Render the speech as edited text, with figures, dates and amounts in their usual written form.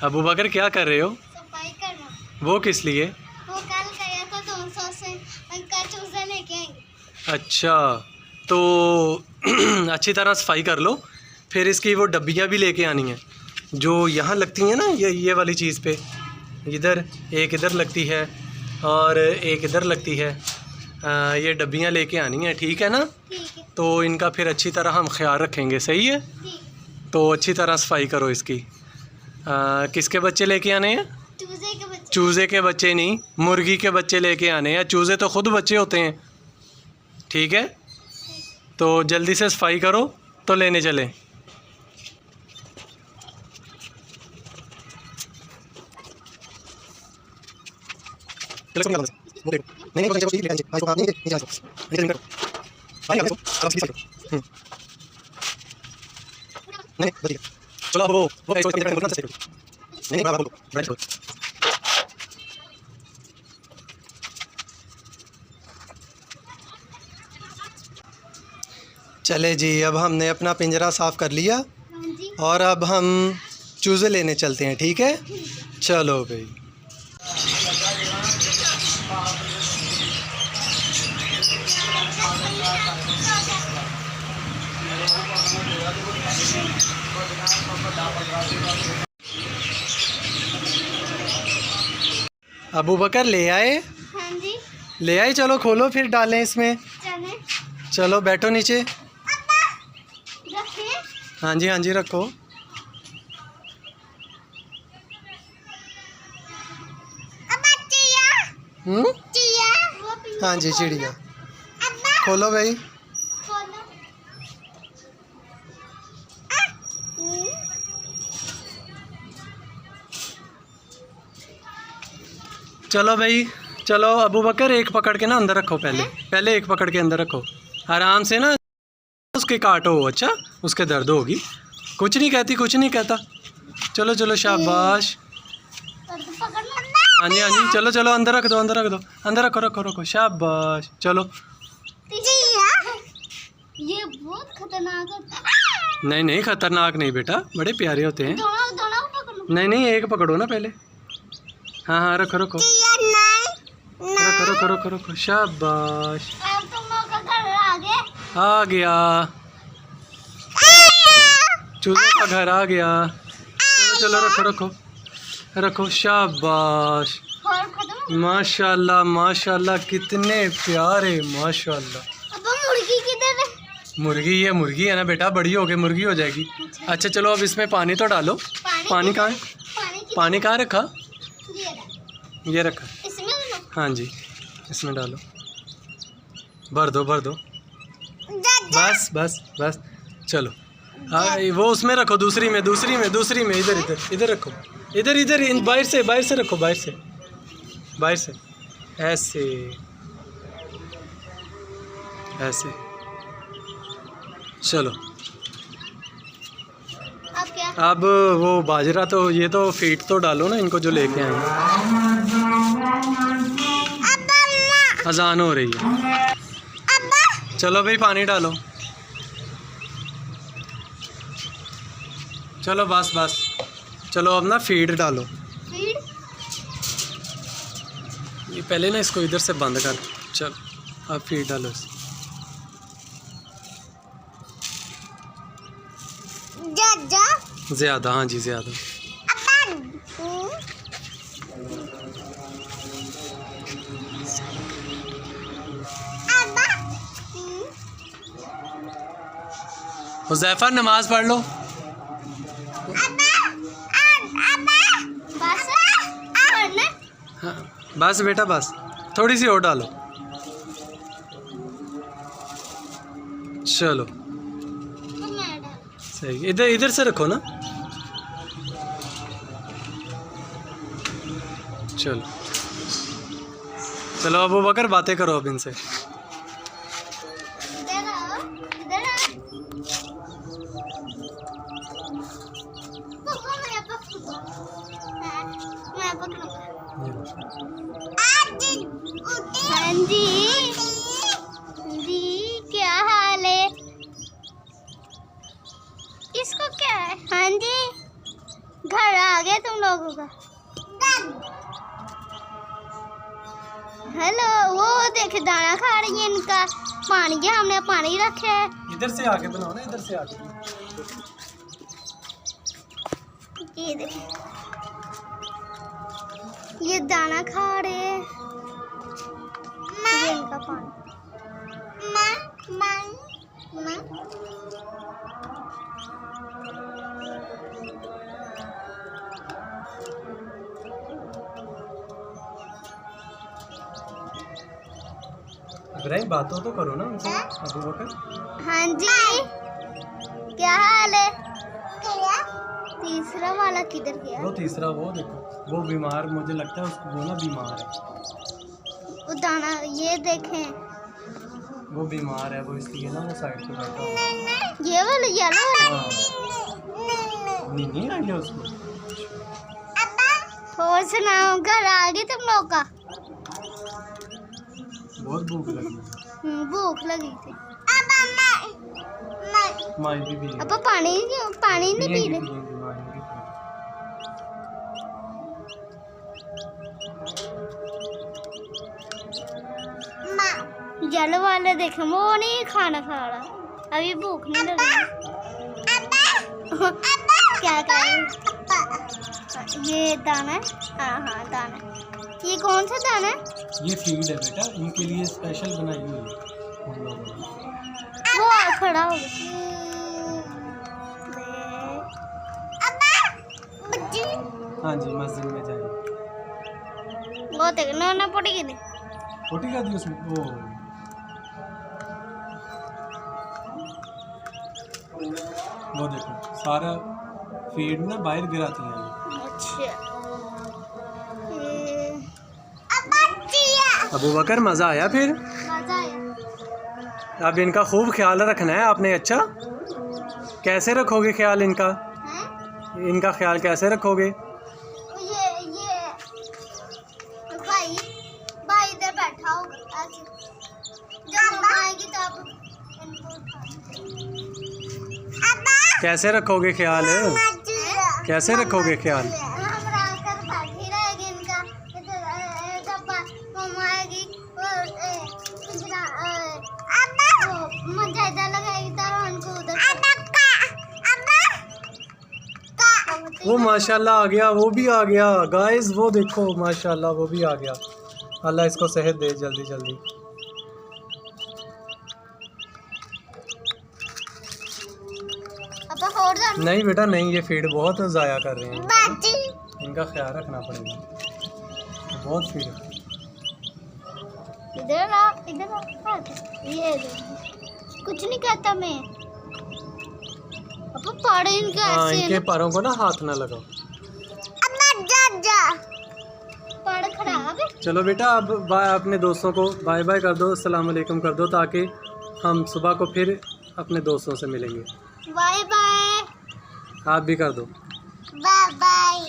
अबू बकर क्या कर रहे हो? सफाई कर रहा हूँ। वो किस लिए? वो कल गया था तो 200 से अंकल चूजे लेके आएंगे। अच्छा तो अच्छी तरह सफाई कर लो। फिर इसकी वो डब्बियाँ भी लेके आनी हैं जो यहाँ लगती हैं ना, ये वाली चीज़ पे। इधर एक इधर लगती है और एक इधर लगती है। ये डब्बियाँ लेके आनी हैं, ठीक है ना? ठीक है। तो इनका फिर अच्छी तरह हम ख्याल रखेंगे, सही है? ठीक। तो अच्छी तरह सफाई करो इसकी। किसके बच्चे लेके आने हैं? चूजे के बच्चे। चूज़े के बच्चे नहीं, मुर्गी के बच्चे लेके आने हैं। चूज़े तो खुद बच्चे होते हैं, ठीक है? तो जल्दी से सफाई करो तो लेने चलें। नहीं चलो अब वो चले जी, अब हमने अपना पिंजरा साफ़ कर लिया और अब हम चूज़े लेने चलते हैं, ठीक है? चलो भाई। अबू बकर ले आए? हाँ जी। ले आए, चलो खोलो फिर डालें इसमें। चले। चलो बैठो नीचे। रखें? हाँ जी रखो। हाँ जी चिड़िया। खोलो भाई। चलो भाई, चलो अबू बकर एक पकड़ के ना अंदर रखो। पहले एक पकड़ के अंदर रखो, आराम से ना उसके काटो। अच्छा, उसके दर्द होगी। कुछ नहीं कहती, कुछ नहीं कहता। चलो चलो शाबाश। हाँ जी चलो चलो अंदर रख दो, अंदर रख दो, अंदर रखो रखो रखो, शाबाश। चलो। ये बहुत खतरनाक है। नहीं खतरनाक नहीं बेटा, बड़े प्यारे होते हैं। दोनों नहीं एक पकड़ो ना पहले। हाँ रखो रखो रखो रखो रखो रखो, शाबाश। आ गया, चूजे का घर आ गया। चलो चलो रखो रखो रखो, शाबाश। माशाल्लाह माशाल्लाह, कितने प्यारे, माशाल्लाह। मुर्गी किधर है? मुर्गी है ना बेटा, बड़ी हो के मुर्गी हो जाएगी। अच्छा चलो अब इसमें पानी तो डालो। पानी कहाँ है? पानी कहाँ रखा? ये रखा। हाँ जी, इसमें डालो, भर दो भर दो। बस बस बस, चलो। हाँ वो उसमें रखो, दूसरी में इधर रखो, इधर बाहर से रखो, बाहर से ऐसे ऐसे। चलो अब वो बाजरा तो, ये तो फीट तो डालो ना इनको जो लेके आए हैं। अजान हो रही है। चलो भाई पानी डालो। चलो बस बस, चलो अब ना फीड डालो। ये पहले ना इसको इधर से बंद कर। चलो अब फीड डालो। ज़्यादा, हाँ जी ज़्यादा। हुज़ैफा नमाज पढ़ लो। हाँ बस बेटा बस, थोड़ी सी और डालो। चलो सही, इधर से रखो ना। चलो चलो अबू बकर बातें करो अब इनसे। हाँ जी क्या हाल है? इसको क्या है? हाँ जी घर आ गए तुम लोगों का। हेलो, वो देखे दाना खा रही है इनका। पानी है, हमने पानी रखे है। इधर से आके बनाओ ना, इधर से आके। ये देखे, ये दाना खा रहे हैं। ये इनका पानी। इब्राहिम बातों तो करो ना उनसे। अबू बकर। हाँ जी, क्या हाल है? तीसरा वाला किधर गया? वो तीसरा, वो देखो, वो बीमार, मुझे लगता है उसको, वो ना बीमार है। वो दाना, ये देखें, वो बीमार है, वो इसलिए ना वो साइड पे बैठा हुआ। ये वाला येलो वाला। हाँ। नहीं आई है उसको। और सुनाओ, घर आ गए तुम लोग का? बहुत भूख लगी है। भूख लगी थी। माई भी अब पानी नहीं पी रहे। येलो वाले देखे, वो नहीं खाना खा रहा, अभी भूख नहीं लगी। क्या करें? ये दाना है। हाँ दाना। ये कौन सा दाना है? ये फीड है बेटा, इनके लिए स्पेशल बनाई हुई है हम लोगों ने। वो खड़ा हो गया। हाँ जी, मस्जिद में जाए। वो देख, ना पड़ी गई। छोटी कर दी उसमें। ओ वो देखो, सारा फीड ना बाहर गिराती हैं। अच्छा, अबू बकर, मज़ा आया फिर? मजा आया। अब इनका खूब ख्याल रखना है आपने। अच्छा, कैसे रखोगे ख्याल इनका? हैं? इनका ख्याल कैसे रखोगे? ये भाई इधर बैठा होगा ऐसे। जब मम्मा आएगी तब इनको उठा। कैसे रखोगे ख्याल? कैसे रखोगे ख्याल? हम राकर बैठी रहेगी इनका। जब मम्मा आएगी मुझे लगाएगी तब उनको उधर। वो माशाल्लाह आ गया, वो भी आ गया गाइस। वो देखो माशाल्लाह, वो भी आ गया। अल्लाह इसको सेहत दे जल्दी जल्दी। नहीं बेटा नहीं, ये फीड बहुत ज़ाया कर रहे हैं, इनका ख्याल रखना पड़ेगा। बहुत फीड। इधर आ, ये कुछ नहीं कहता मैं। अब पाड़े इनका हाँ, ऐसे इनके पैरों को ना हाथ ना लगाओ। पाड़ खराब है। चलो बेटा, अब अपने दोस्तों को बाय बाय कर दो, अस्सलाम वालेकुम कर दो, ताकि हम सुबह को फिर अपने दोस्तों से मिलेंगे। Bye bye. आप भी कर दो। Bye bye.